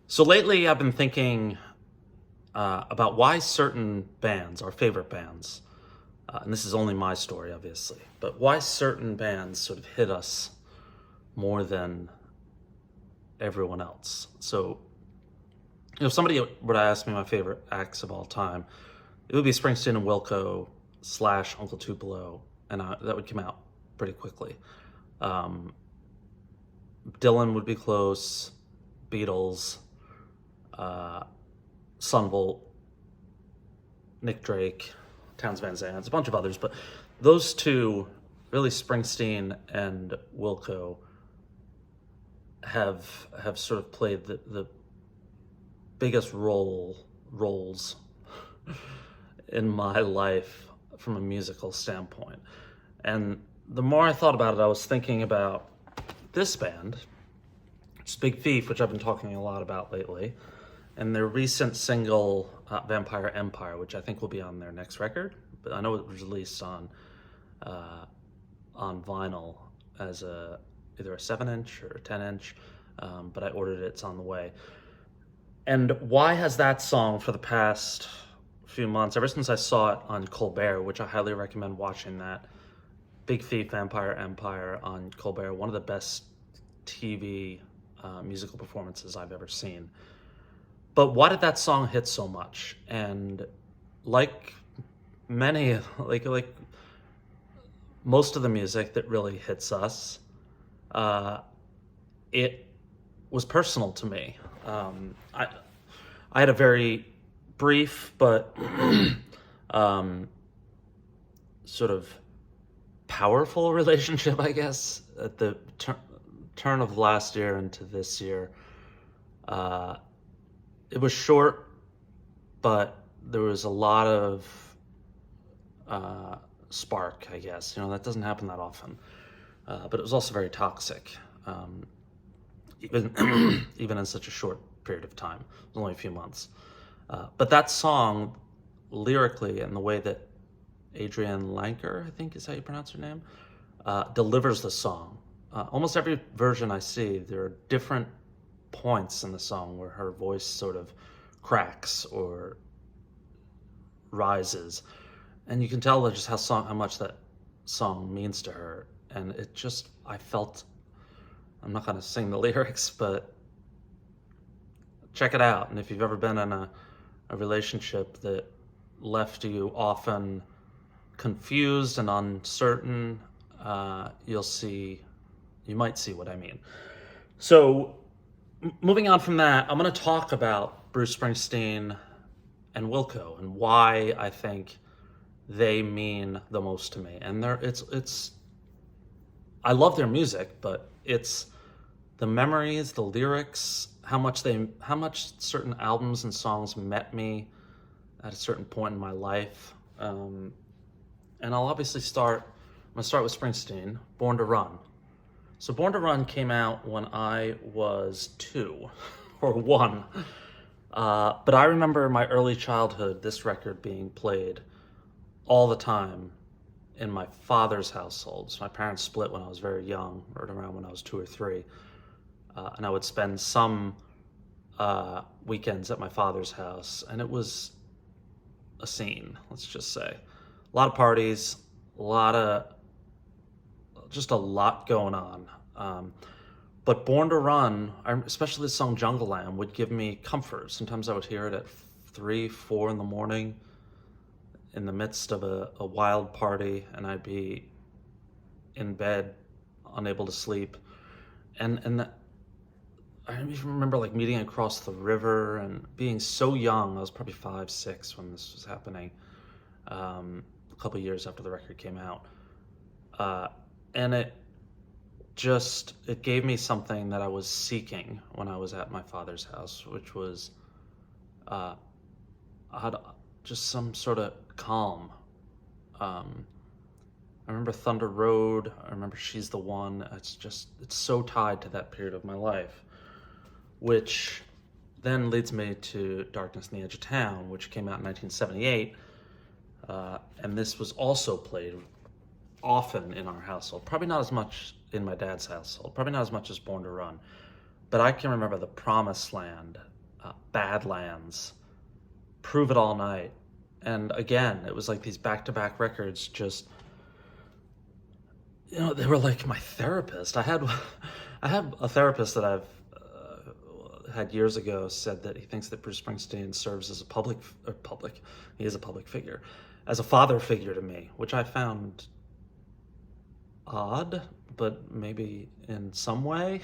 So lately, I've been thinking about why certain bands, our favorite bands, and this is only my story, obviously, but why certain bands sort of hit us more than everyone else. So, if somebody were to ask me my favorite acts of all time, it would be Springsteen and Wilco slash Uncle Tupelo, and that would come out pretty quickly. Um, Dylan would be close, Beatles, uh, Sunvolt, Nick Drake, Towns Van Zandt, a bunch of others, but those two, really Springsteen and Wilco, have sort of played the biggest roles in my life from a musical standpoint. And the more I thought about it, I was thinking about this band, which is Big Thief, which I've been talking a lot about lately, and their recent single, Vampire Empire, which I think will be on their next record. But I know it was released on vinyl as either a 7-inch or a 10-inch, but I ordered it, it's on the way. And why has that song for the past few months, ever since I saw it on Colbert, which I highly recommend watching that, Big Thief, Vampire Empire on Colbert, one of the best TV musical performances I've ever seen. But why did that song hit so much? And like many, like most of the music that really hits us, it was personal to me. I had a very brief but sort of powerful relationship, I guess, at the turn of last year into this year. It was short, but there was a lot of spark, I guess. That doesn't happen that often. But it was also very toxic, even even in such a short period of time. It was only a few months. But that song, lyrically, and the way that Adrienne Lanker, I think is how you pronounce her name, delivers the song. Almost every version I see, there are different points in the song where her voice sort of cracks or rises, and you can tell just how much that song means to her. And I felt, I'm not going to sing the lyrics, but check it out. And if you've ever been in a relationship that left you often confused and uncertain, you might see what I mean. So, moving on from that, I'm going to talk about Bruce Springsteen and Wilco and why I think they mean the most to me. And I love their music, but it's the memories, the lyrics, how much certain albums and songs met me at a certain point in my life. And I'll obviously I'm going to start with Springsteen, Born to Run. So Born to Run came out when I was 2 or 1. But I remember in my early childhood, this record being played all the time in my father's household. So my parents split when I was very young, right around when I was 2 or 3. And I would spend some weekends at my father's house, and it was a scene, let's just say. A lot of parties, just a lot going on. But Born to Run, especially the song Jungle Lamb, would give me comfort. Sometimes I would hear it at 3, 4 in the morning in the midst of a wild party, and I'd be in bed, unable to sleep. And I even remember meeting across the river and being so young. I was probably 5, 6 when this was happening, a couple years after the record came out. And it gave me something that I was seeking when I was at my father's house, which was just some sort of calm. I remember Thunder Road. I remember She's the One. It's so tied to that period of my life, which then leads me to Darkness on the Edge of Town, which came out in 1978. And this was also played often in our household. Probably not as much in my dad's household. Probably not as much as Born to Run. But I can remember the Promised Land Badlands, Prove It All Night. And again, it was like these back-to-back records just, they were like my therapist. I had a therapist that I've had years ago said that he thinks that Bruce Springsteen serves as he is a public figure, as a father figure to me, which I found odd, but maybe in some way.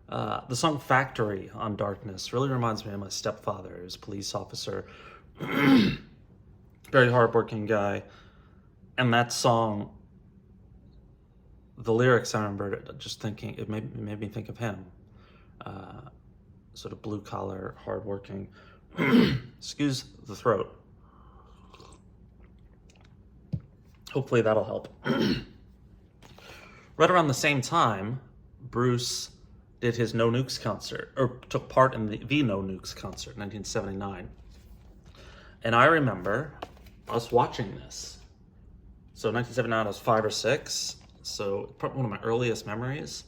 The song Factory on Darkness really reminds me of my stepfather. He was a police officer, very hardworking guy. And that song, the lyrics, I remember just thinking, it made me think of him. Sort of blue collar, hardworking. Excuse the throat. Hopefully that'll help. Right around the same time, Bruce did his No Nukes concert, or took part in the No Nukes concert in 1979. And I remember us watching this. So 1979, I was 5 or 6. So probably one of my earliest memories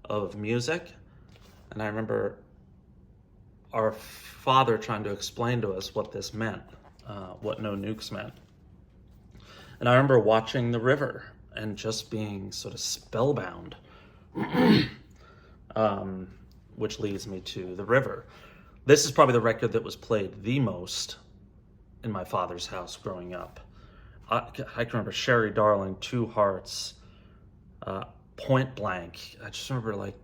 of music. And I remember our father trying to explain to us what this meant, what No Nukes meant. And I remember watching The River and just being sort of spellbound, which leads me to The River. This is probably the record that was played the most in my father's house growing up. I can remember Sherry Darling, Two Hearts, Point Blank. I just remember like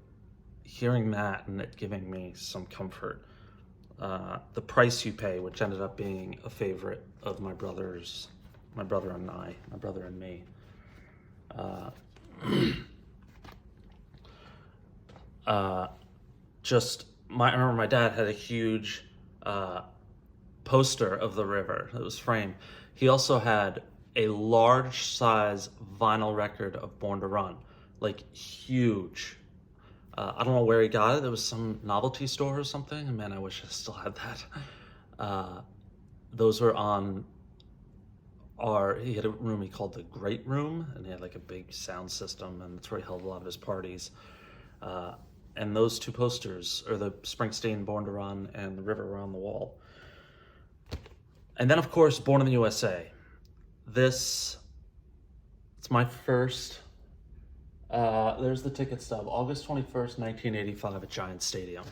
hearing that and it giving me some comfort. The Price You Pay, which ended up being a favorite of my brother and me. I remember my dad had a huge poster of The River that was framed. He also had a large size vinyl record of Born to Run, like huge. I don't know where he got it. There was some novelty store or something. And man, I wish I still had that. Those were on he had a room he called the Great Room, and he had like a big sound system, and that's where he held a lot of his parties. And those two posters, or the Springsteen Born to Run and The River, were on the wall. And then, of course, Born in the USA. It's my first, there's the ticket stub, August 21st, 1985 at Giant Stadium.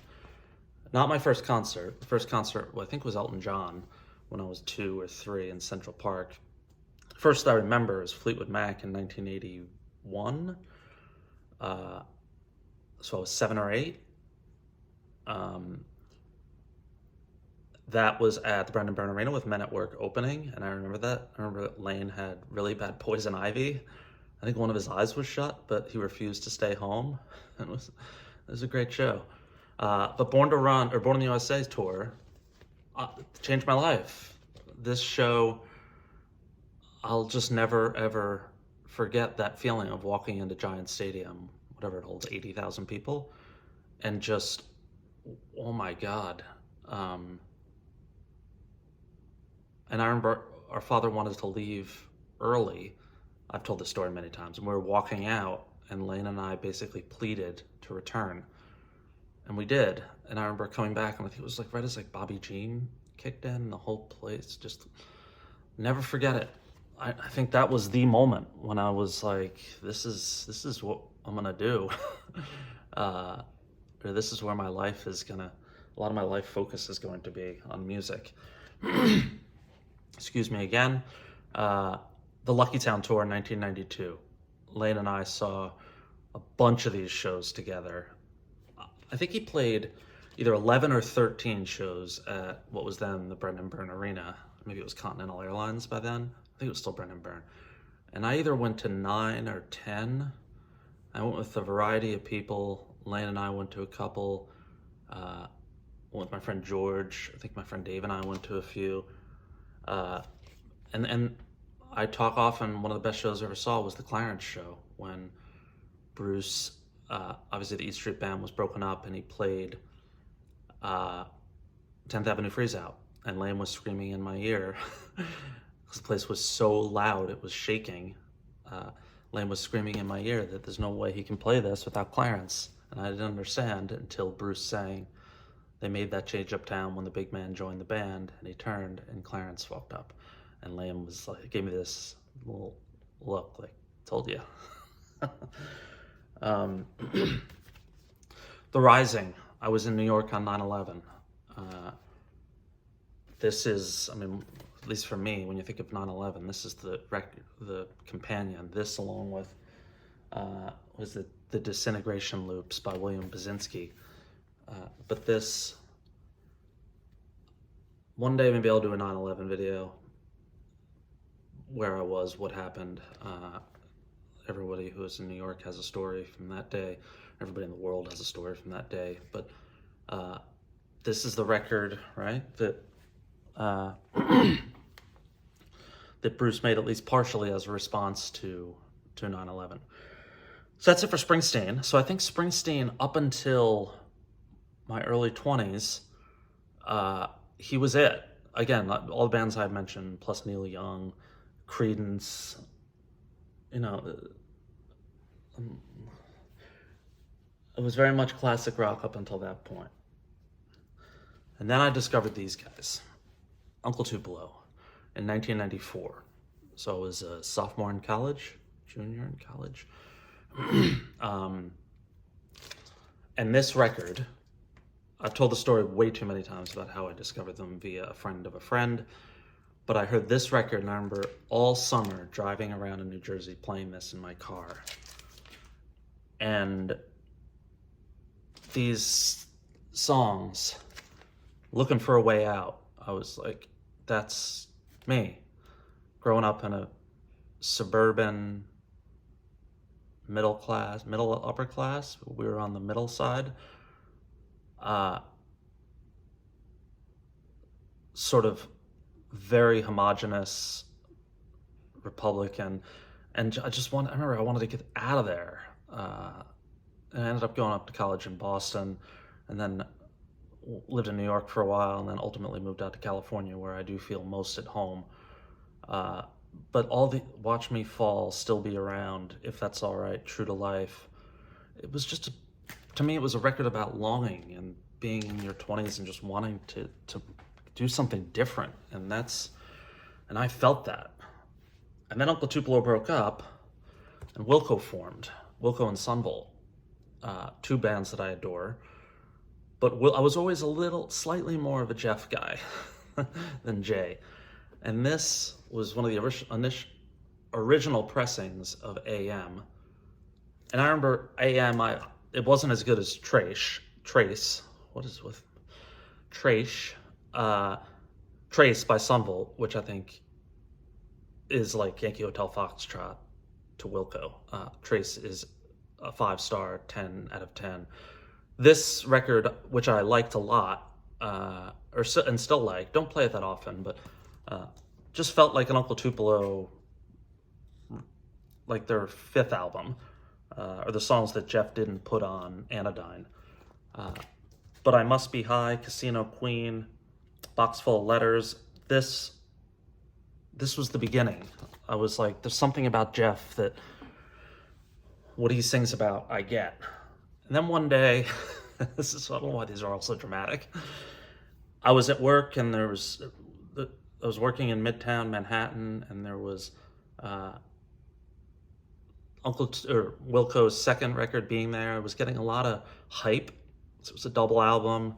Not my first concert. The first concert, I think, was Elton John when I was 2 or 3 in Central Park. First I remember is Fleetwood Mac in 1981. So I was 7 or 8. That was at the Brendan Byrne Arena with Men at Work opening, and I remember that. I remember that Lane had really bad poison ivy. I think one of his eyes was shut, but he refused to stay home. It was a great show. But Born in the USA tour changed my life. This show, I'll just never, ever forget that feeling of walking into Giant Stadium, whatever it holds, 80,000 people, and just, oh my God. And I remember our father wanted to leave early. I've told this story many times. And we were walking out, and Lane and I basically pleaded to return. And we did. And I remember coming back, and I think it was like right as like Bobby Jean kicked in, the whole place just, never forget it. I think that was the moment when I was like, this is what I'm gonna do. Or this is where my life is a lot of my life focus is going to be on music. Excuse me again. The Lucky Town tour in 1992. Lane and I saw a bunch of these shows together. I think he played either 11 or 13 shows at what was then the Brendan Byrne Arena. Maybe it was Continental Airlines by then. I think it was still Brendan Byrne. And I either went to 9 or 10. I went with a variety of people. Lane and I went to a couple. Went with my friend George. I think my friend Dave and I went to a few. And I talk often, one of the best shows I ever saw was the Clarence show, when Bruce, obviously the E Street Band was broken up, and he played 10th Avenue Freeze Out, and Lane was screaming in my ear. The place was so loud, it was shaking. Lane was screaming in my ear that there's no way he can play this without Clarence. And I didn't understand until Bruce sang They made that change uptown when the big man joined the band, and he turned, and Clarence walked up, and Liam was like, gave me this little look, like, told you. um, The Rising. I was in New York on 9/11. This is, I mean, at least for me, when you think of 9/11, this is the companion. This, along with was the Disintegration Loops by William Basinski. But this, one day maybe I'll do a 9/11 video, where I was, what happened. Everybody who was in New York has a story from that day. Everybody in the world has a story from that day. But this is the record, right, that that Bruce made, at least partially, as a response to 9/11. So that's it for Springsteen. So I think Springsteen, up until my early 20s, he was it. Again, all the bands I've mentioned, plus Neil Young, Creedence, you know, it was very much classic rock up until that point. And then I discovered these guys, Uncle Tupelo, in 1994. So I was a sophomore in college, junior in college. And this record, I've told the story way too many times about how I discovered them via a friend of a friend, but I heard this record, and I remember all summer driving around in New Jersey playing this in my car. And these songs, Looking for a Way Out, I was like, that's me. Growing up in a suburban upper class, we were on the middle side. Sort of very homogenous Republican, and I remember I wanted to get out of there. And I ended up going up to college in Boston, and then lived in New York for a while, and then ultimately moved out to California, where I do feel most at home. But all the Watch Me Fall, Still Be Around, If That's All Right, True to Life, it was just, to me, it was a record about longing and being in your 20s and just wanting to do something different. And I felt that. And then Uncle Tupelo broke up, and Wilco formed, Wilco and Sunvolt, two bands that I adore. But I was always slightly more of a Jeff guy than Jay. And this was one of the original pressings of AM. And I remember AM, it wasn't as good as Trace. What is with Trace? Trace by Sunvolt, which I think is like Yankee Hotel Foxtrot to Wilco. Trace is a 5-star, 10 out of 10. This record, which I liked a lot, and still like, don't play it that often, but just felt like an Uncle Tupelo, like their 5th album, or the songs that Jeff didn't put on Anodyne. But I Must Be High, Casino Queen, Box Full of Letters. This was the beginning. I was like, there's something about Jeff that what he sings about, I get. And then one day, I don't know why these are all so dramatic. I was at work, and I was working in Midtown Manhattan, and there was Wilco's second record being there. I was getting a lot of hype. So it was a double album.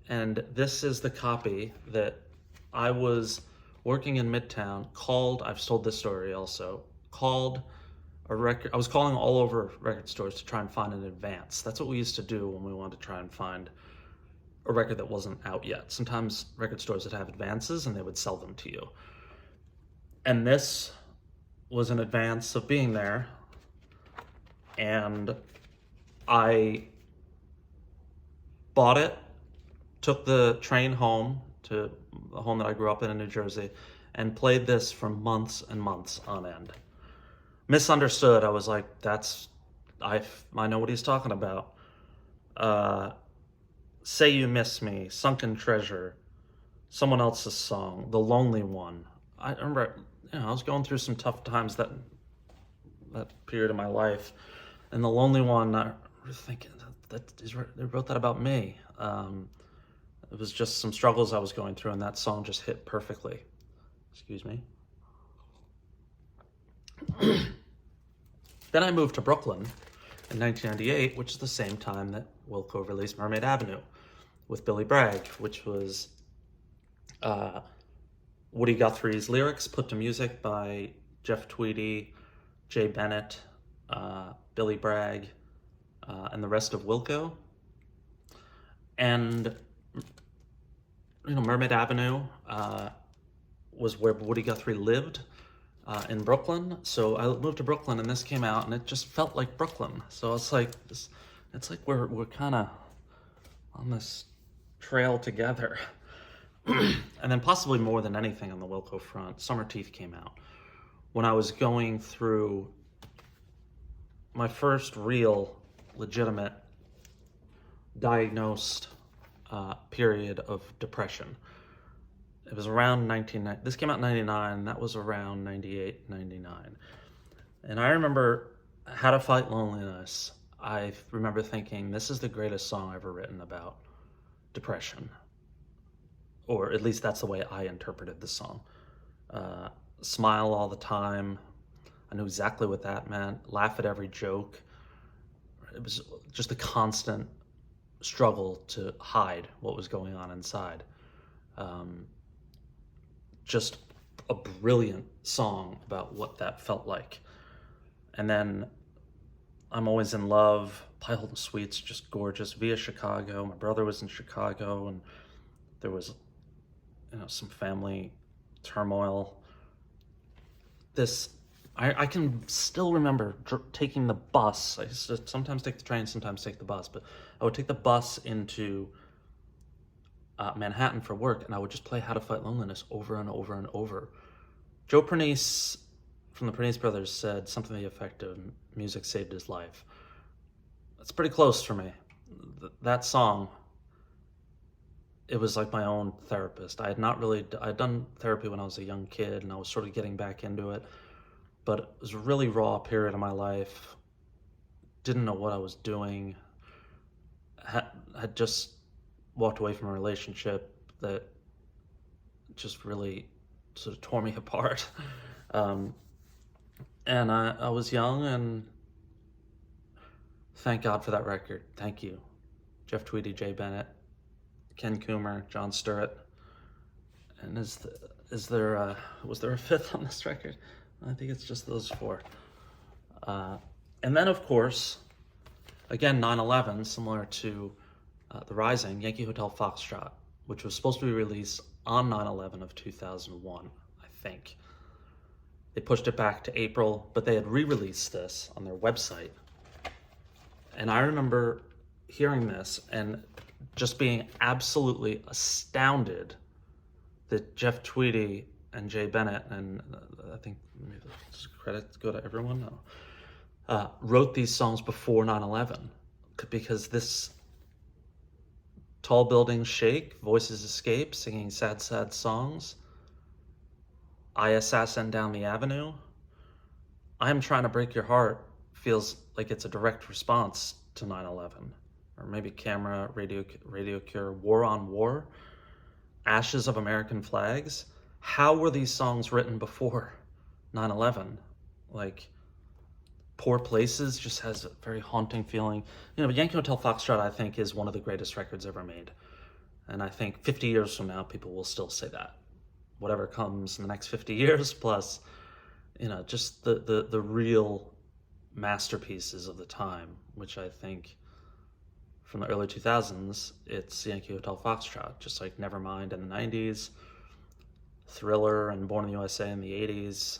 And this is the copy that I was working in Midtown, I've told this story also, called a record. I was calling all over record stores to try and find an advance. That's what we used to do when we wanted to try and find a record that wasn't out yet. Sometimes record stores would have advances, and they would sell them to you. And this was an advance of being there. And I bought it, took the train home to the home that I grew up in New Jersey, and played this for months and months on end. Misunderstood. I was like, I know what he's talking about. Say You Miss Me, Sunken Treasure, someone else's song, The Lonely One. I remember, I was going through some tough times that period of my life, and The Lonely One, I was thinking, they wrote that about me. It was just some struggles I was going through, and that song just hit perfectly. Excuse me. Then I moved to Brooklyn in 1998, which is the same time that Wilco released Mermaid Avenue with Billy Bragg, which was Woody Guthrie's lyrics put to music by Jeff Tweedy, Jay Bennett, Billy Bragg, and the rest of Wilco. And, Mermaid Avenue was where Woody Guthrie lived in Brooklyn. So I moved to Brooklyn, and this came out, and it just felt like Brooklyn. So it's like we're kind of on this trail together. And then possibly more than anything on the Wilco front, Summer Teeth came out. When I was going through my first real, legitimate, diagnosed period of depression. It was around this came out in 99, that was around 98, 99. And I remember How to Fight Loneliness. I remember thinking, this is the greatest song ever written about depression. Or at least that's the way I interpreted the song. Smile all the time. I knew exactly what that meant. Laugh at every joke. It was just a constant struggle to hide what was going on inside. Just a brilliant song about what that felt like. And then I'm Always in Love. Pie Holden Sweet's just gorgeous. Via Chicago. My brother was in Chicago, and there was some family turmoil. I can still remember taking the bus. I used to sometimes take the train, sometimes take the bus, but I would take the bus into Manhattan for work, and I would just play How to Fight Loneliness over and over and over. Joe Pernice from the Pernice Brothers said something to the effect of music saved his life. That's pretty close for me. That song, it was like my own therapist. I'd done therapy when I was a young kid, and I was sort of getting back into it, but it was a really raw period of my life. Didn't know what I was doing. Had just walked away from a relationship that just really sort of tore me apart. And I was young, and thank God for that record. Thank you. Jeff Tweedy, Jay Bennett, Ken Coomer, John Sturrett. And was there a fifth on this record? I think it's just those four. And then, of course, again, 9/11, similar to The Rising, Yankee Hotel Foxtrot, which was supposed to be released on 9/11 of 2001, I think. They pushed it back to April, but they had re-released this on their website. And I remember hearing this and just being absolutely astounded that Jeff Tweedy and Jay Bennett, and I think maybe credit go to everyone, wrote these songs before 9/11, because this tall buildings shake, voices escape, singing sad, sad songs, I Assassin Down the Avenue, I'm Trying to Break Your Heart feels like it's a direct response to 9/11. Or maybe Camera, Radio Cure, War on War, Ashes of American Flags. How were these songs written before 9/11? Like, Poor Places just has a very haunting feeling. Yankee Hotel Foxtrot, I think, is one of the greatest records ever made. And I think 50 years from now, people will still say that. Whatever comes in the next 50 years, plus, just the real masterpieces of the time, which I think from the early 2000s, it's Yankee Hotel Foxtrot, just like Nevermind in the 90s, Thriller and Born in the USA in the 80s,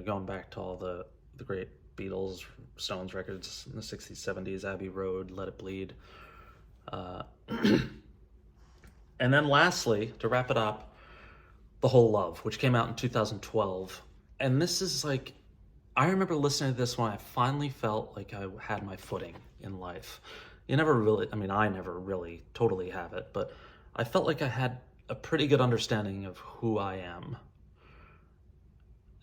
going back to all the great Beatles, Stones records in the 60s, 70s, Abbey Road, Let It Bleed. And then lastly, to wrap it up, The Whole Love, which came out in 2012. And this is like, I remember listening to this when I finally felt like I had my footing in life. I never really totally have it, but I felt like I had a pretty good understanding of who I am.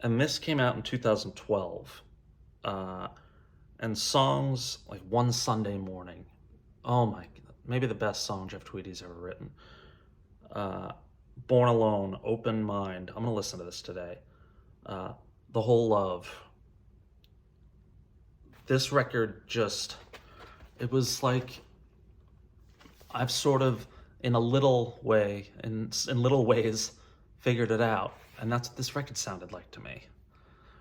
And this came out in 2012. And songs like One Sunday Morning, Oh my, maybe the best song Jeff Tweedy's ever written. Uh, Born Alone, Open Mind. I'm gonna listen to this today. Uh, The Whole Love. This record just, it was like I've sort of, in a little way, in little ways, figured it out, and that's what this record sounded like to me.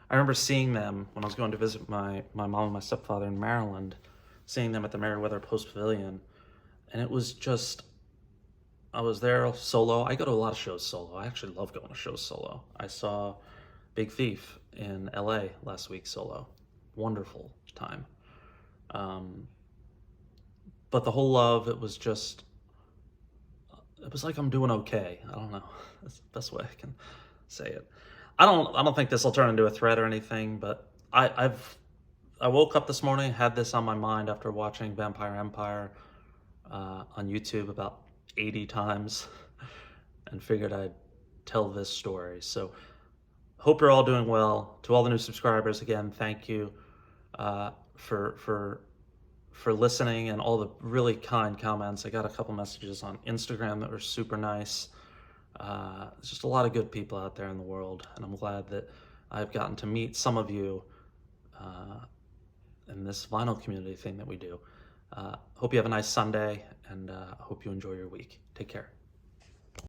I remember seeing them when I was going to visit my mom and my stepfather in Maryland, seeing them at the Merriweather Post Pavilion, and it was just, I was there solo. I go to a lot of shows solo. I actually love going to shows solo. I saw Big Thief in LA last week solo. Wonderful time. Um, but The Whole Love, it was just, it was like I'm doing okay. I don't know. That's the best way I can say it. I don't think this will turn into a thread or anything, but I woke up this morning, had this on my mind after watching Vampire Empire on YouTube about 80 times, and figured I'd tell this story. So hope you're all doing well. To all the new subscribers, again, thank you for listening and all the really kind comments. I got a couple messages on Instagram that were super nice. There's just a lot of good people out there in the world, and I'm glad that I've gotten to meet some of you in this vinyl community thing that we do. Hope you have a nice Sunday, and hope you enjoy your week. Take care.